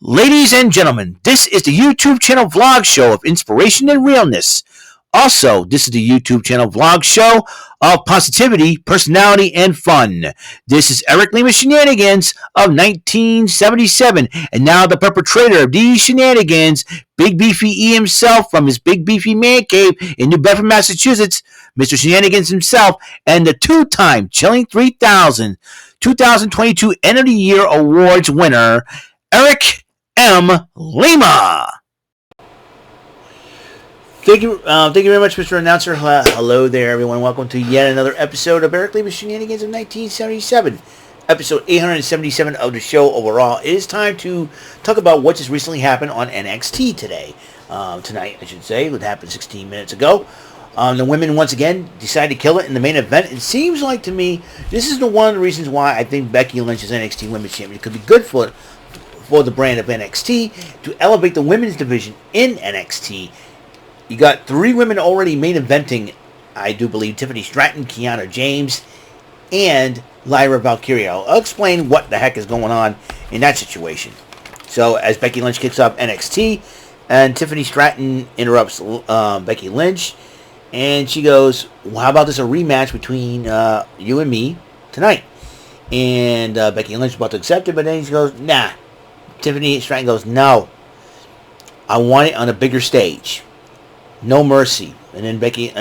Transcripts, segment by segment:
Ladies and gentlemen, this is the YouTube channel vlog show of inspiration and realness. Also, this is the YouTube channel vlog show of positivity, personality, and fun. This is Eric Lima Shenanigans of 1977, and now the perpetrator of these shenanigans, Big Beefy E himself from his Big Beefy Man Cave in New Bedford, Massachusetts, Mr. Shenanigans himself, and the two-time Chilling 3000 2022 End of the Year Awards winner, Eric M. Lima. Thank you very much, Mr. Announcer. Hello there, everyone. Welcome to yet another episode of Eric Lima Shenanigans of 1977, episode 877 of the show overall. It is time to talk about what just recently happened on NXT tonight, I should say. It happened 16 minutes ago. The women once again decided to kill it in the main event. It seems like to me this is one of the reasons why I think Becky Lynch is NXT Women's Champion. It could be good for the brand of NXT to elevate the women's division in NXT. You got three women already main eventing, I do believe: Tiffany Stratton, Kiana James, and Lyra Valkyria. I'll explain what the heck is going on in that situation. So as Becky Lynch kicks off NXT, and Tiffany Stratton interrupts Becky Lynch, and she goes, well, how about this a rematch between you and me tonight? And Becky Lynch is about to accept it, but then she goes, nah. Tiffany Stratton goes, no. I want it on a bigger stage. No mercy. And then Becky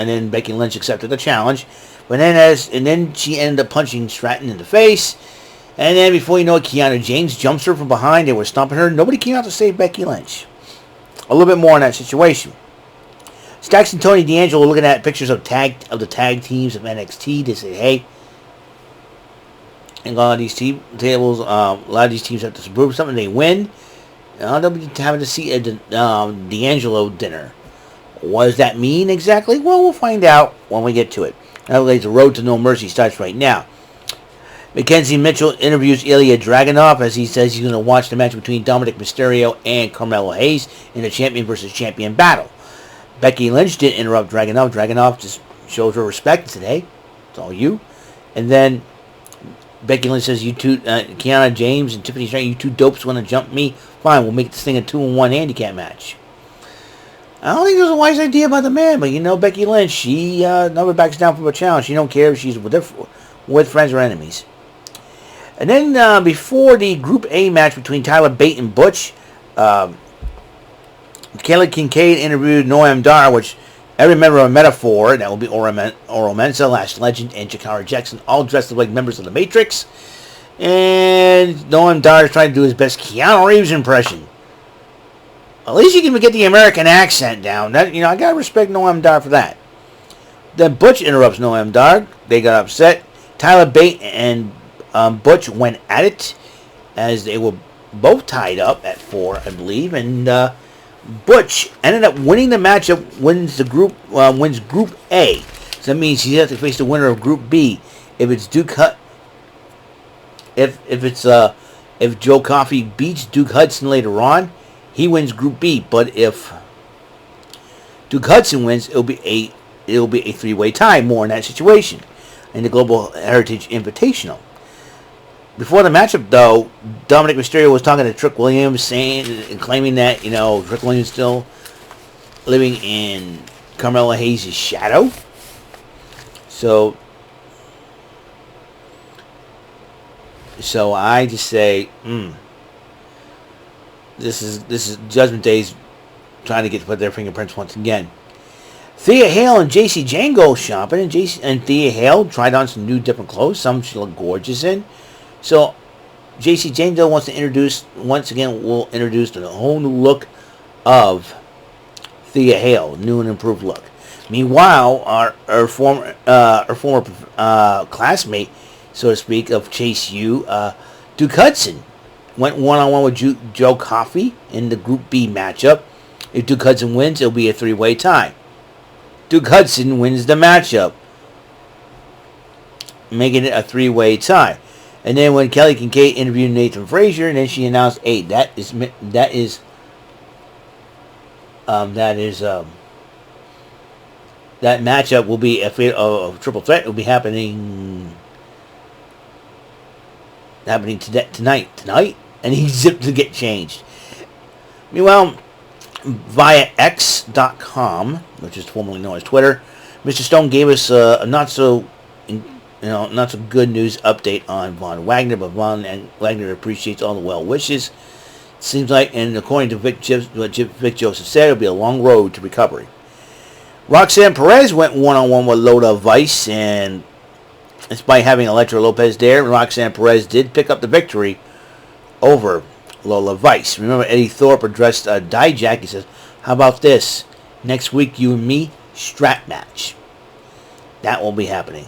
Lynch accepted the challenge. But then she ended up punching Stratton in the face. And then before you know it, Kiana James jumps her from behind. They were stomping her. Nobody came out to save Becky Lynch. A little bit more on that situation. Stacks and Tony D'Angelo looking at pictures of the tag teams of NXT. They say, hey, and a lot of these teams have to prove something. They win. They'll be having a seat at the D'Angelo dinner. What does that mean exactly? Well, we'll find out when we get to it. The road to no mercy starts right now. Mackenzie Mitchell interviews Ilya Dragunov as he says he's going to watch the match between Dominik Mysterio and Carmelo Hayes in the champion versus champion battle. Becky Lynch didn't interrupt Dragunov. Dragunov just shows her respect and said, hey, it's all you. And then Becky Lynch says, you two, Kiana James and Tiffany Stratton, you two dopes want to jump me? Fine, we'll make this thing a 2-on-1 handicap match. I don't think it was a wise idea by the man, but you know Becky Lynch, she never backs down from a challenge. She don't care if she's with friends or enemies. And then before the Group A match between Tyler Bate and Butch, Kayla Kincaid interviewed Noam Dar, which I remember a metaphor. That will be Oro Mensa, Lash Legend, and Jakara Jackson, all dressed up like members of the Matrix. And Noam Dar is trying to do his best Keanu Reeves impression. At least you can get the American accent down. That, I gotta respect Noam Dar for that. Then Butch interrupts Noam Dar. They got upset. Tyler Bate and Butch went at it as they were both tied up at 4, I believe, and Butch ended up winning the matchup, wins Group A. So that means he has to face the winner of Group B. If Joe Coffey beats Duke Hudson later on, he wins Group B. But if Duke Hudson wins, it'll be a 3-way tie. More in that situation in the Global Heritage Invitational. Before the matchup, though, Dominik Mysterio was talking to Trick Williams, claiming that, Trick Williams is still living in Carmelo Hayes' shadow. So I just say, this is Judgment Day's trying to put their fingerprints once again. Thea Hale and JC Jane go shopping, and Thea Hale tried on some new different clothes. Some she looked gorgeous in. So, JC Jane Doe wants to introduce the whole new look of Thea Hale, new and improved look. Meanwhile, our former classmate, so to speak, of Chase U, Duke Hudson, went one-on-one with Joe Coffey in the Group B matchup. If Duke Hudson wins, it'll be a 3-way tie. Duke Hudson wins the matchup, making it a 3-way tie. And then when Kelly Kincaid interviewed Nathan Frazier, and then she announced, "Hey, that matchup will be a triple threat. It will be happening tonight." And he zipped to get changed. Meanwhile, via X.com, which is formerly known as Twitter, Mr. Stone gave us a not so good news update on Von Wagner, but Wagner appreciates all the well wishes. It seems like, and according to Vic Joseph said, it'll be a long road to recovery. Roxanne Perez went one-on-one with Lola Vice, and despite having Elektra Lopez there, Roxanne Perez did pick up the victory over Lola Vice. Remember, Eddie Thorpe addressed Dijak. He says, how about this? Next week, you and me, strap match. That will be happening.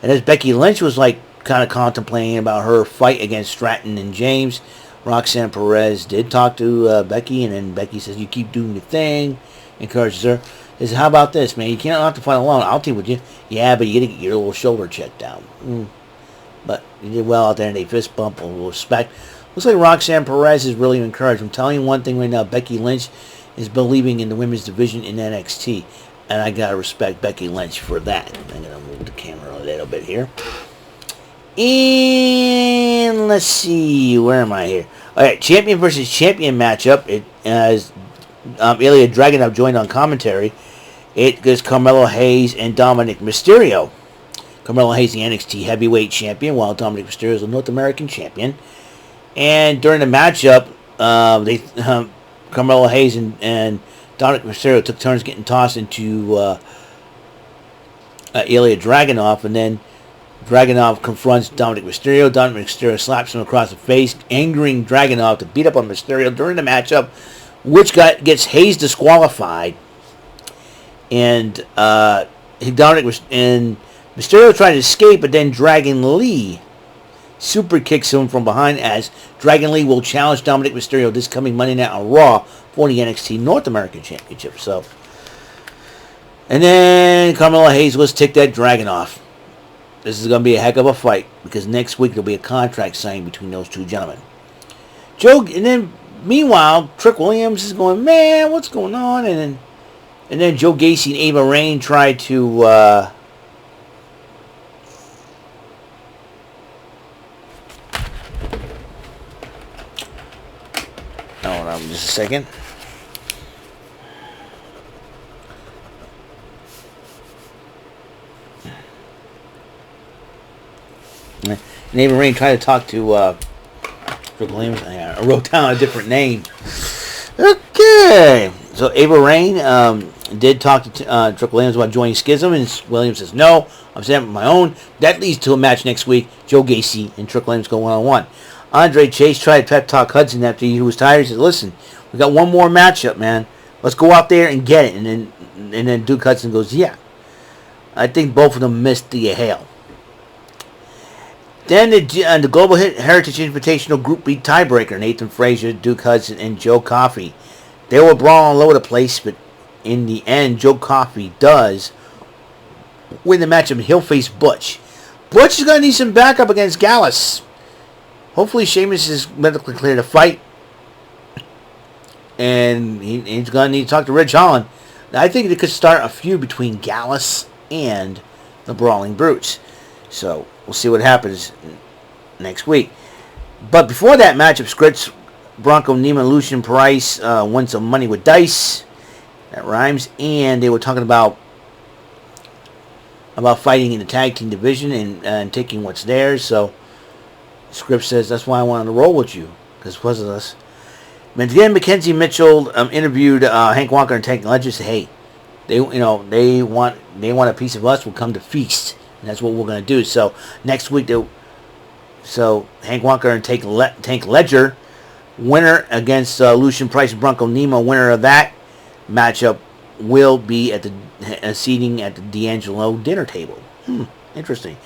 And as Becky Lynch was kind of contemplating about her fight against Stratton and James, Roxanne Perez did talk to Becky, and then Becky says, you keep doing your thing, encourages her. He says, how about this, man? You can't have to fight alone. I'll team with you. Yeah, but you got to get your little shoulder checked out. But you did well out there, and they fist bump, a little respect. Looks like Roxanne Perez is really encouraged. I'm telling you one thing right now, Becky Lynch is believing in the women's division in NXT. And I got to respect Becky Lynch for that. I'm going to move the camera a little bit here. And let's see, where am I here? All right, champion versus champion matchup. It as Ilya Dragunov joined on commentary. It goes Carmelo Hayes and Dominik Mysterio. Carmelo Hayes, the NXT heavyweight champion, while Dominik Mysterio is the North American champion. And during the matchup, Carmelo Hayes and Dominik Mysterio took turns getting tossed into Ilya Dragunov, and then Dragunov confronts Dominik Mysterio. Dominik Mysterio slaps him across the face, angering Dragunov to beat up on Mysterio during the matchup, which gets Hayes disqualified. And Mysterio tried to escape, but then Dragon Lee super kicks him from behind, as Dragon Lee will challenge Dominik Mysterio this coming Monday night on Raw for the NXT North American Championship. And then Carmelo Hayes was ticked that Dragon off. This is going to be a heck of a fight, because next week there'll be a contract signed between those two gentlemen. Meanwhile, Trick Williams is going, man, what's going on? And then Joe Gacy and Ava Raine tried to hold on just a second. And Ava Raine tried to talk to Trick Williams. I wrote down a different name. Okay. So Ava Raine did talk to Trick Williams about joining Schism, and Williams says, no, I'm setting up my own. That leads to a match next week. Joe Gacy and Trick Williams go one-on-one. Andre Chase tried to pep talk Hudson after he was tired. He said, listen, we got one more matchup, man. Let's go out there and get it. And then Duke Hudson goes, yeah. I think both of them missed the hail. Then the Global Heritage Invitational Group B tiebreaker, Nathan Frazier, Duke Hudson, and Joe Coffey. They were brawling all over the place, but in the end, Joe Coffey does win the matchup, and he'll face Butch. Butch is going to need some backup against Gallus. Hopefully, Sheamus is medically clear to fight, and he's going to need to talk to Ridge Holland. Now, I think it could start a feud between Gallus and the Brawling Brutes. So, we'll see what happens next week. But before that matchup, Scritch, Bronco, Neiman, Lucian Price won some money with dice. That rhymes. And they were talking about fighting in the tag team division and taking what's theirs. So, Script says, that's why I wanted to roll with you, because it wasn't us. But again, Mackenzie Mitchell interviewed Hank Walker and Tank Ledger. Said, hey, they want a piece of us. We'll come to feast. And that's what we're going to do. So next week, Hank Walker and Tank Ledger, winner against Lucian Price and Bronco Nemo, winner of that matchup will be at the seating at the D'Angelo dinner table. Interesting.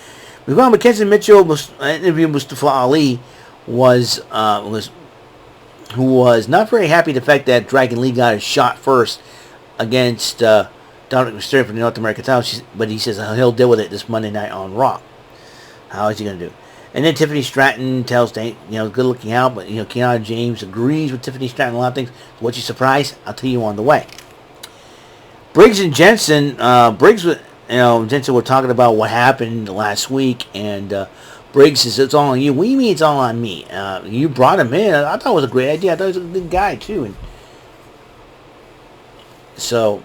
Meanwhile, Mackenzie Mitchell interviewed Mustafa Ali who was not very happy the fact that Dragon Lee got his shot first against Dominik Mysterio for the North American title, but he says he'll deal with it this Monday night on Raw. How is he going to do? And then Tiffany Stratton tells Tank, good looking out, but Keanu James agrees with Tiffany Stratton on a lot of things. What you surprised? I'll tell you on the way. Briggs and Jensen, Jensen were talking about what happened last week, and Briggs says it's all on you. What do you mean it's all on me? You brought him in. I thought it was a great idea. I thought he was a good guy too. And So,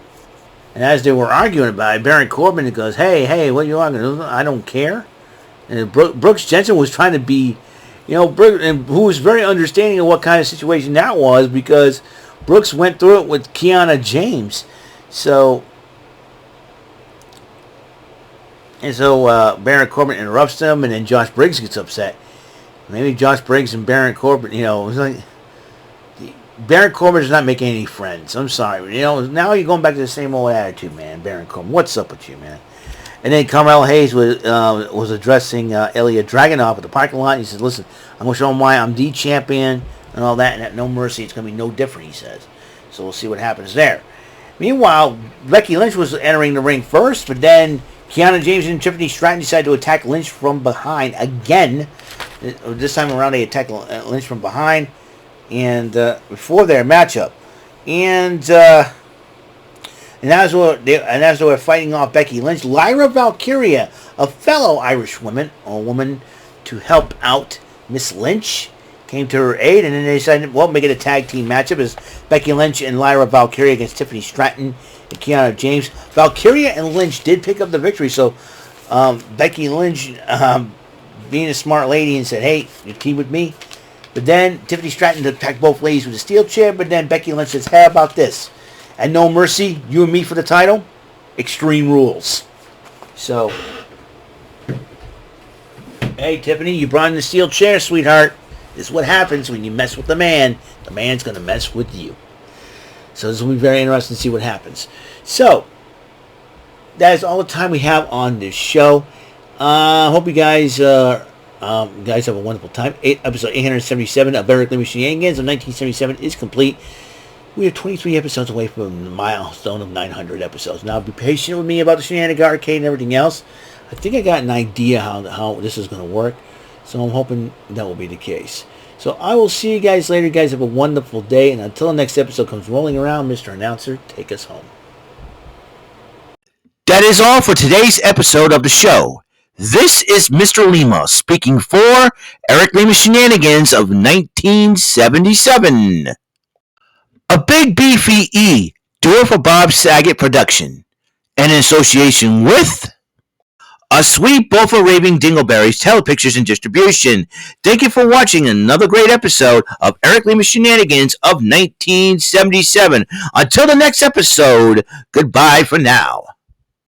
and as they were arguing about it, Baron Corbin goes, hey, what are you arguing? I don't care. And Brooks Jensen was trying to be, and who was very understanding of what kind of situation that was, because Brooks went through it with Kiana James. So Baron Corbin interrupts them, and then Josh Briggs gets upset. Maybe Josh Briggs and Baron Corbin, it was like, Baron Corbin is not making any friends. I'm sorry. Now you're going back to the same old attitude, man. Baron Corbin, what's up with you, man? And then Carmelo Hayes was addressing Ilya Dragunov at the parking lot. He says, listen, I'm going to show him why I'm the champion and all that, and at No Mercy, it's going to be no different, he says. So we'll see what happens there. Meanwhile, Becky Lynch was entering the ring first, but then Kiana James and Tiffany Stratton decided to attack Lynch from behind again. This time around, they attacked Lynch from behind and before their matchup. And as they were fighting off Becky Lynch, Lyra Valkyria, a fellow Irish woman to help out Miss Lynch, came to her aid, and then they decided, make it a tag team matchup as Becky Lynch and Lyra Valkyria against Tiffany Stratton and Kiana James. Valkyria and Lynch did pick up the victory, so Becky Lynch, being a smart lady, and said, hey, you team with me? But then Tiffany Stratton attacked both ladies with a steel chair, but then Becky Lynch says, how about this? At No Mercy, you and me for the title? Extreme Rules. So, hey, Tiffany, you brought in the steel chair, sweetheart. This is what happens when you mess with the man. The man's going to mess with you. So this will be very interesting to see what happens. So, that is all the time we have on this show. Hope you guys have a wonderful time. Episode 877 of Becky Lynch Shenanigans of 1977 is complete. We are 23 episodes away from the milestone of 900 episodes. Now, be patient with me about the Shenanigans Arcade and everything else. I think I got an idea how this is going to work. So I'm hoping that will be the case. So I will see you guys later. You guys have a wonderful day. And until the next episode comes rolling around, Mr. Announcer, take us home. That is all for today's episode of the show. This is Mr. Lima speaking for Eric Lima Shenanigans of 1977. A Big Beefy E, do it for Bob Saget production. And in association with A Sweet Bofa Raving Dingleberries Telepictures and Distribution. Thank you for watching another great episode of Eric Lima Shenanigans of 1977. Until the next episode, goodbye for now.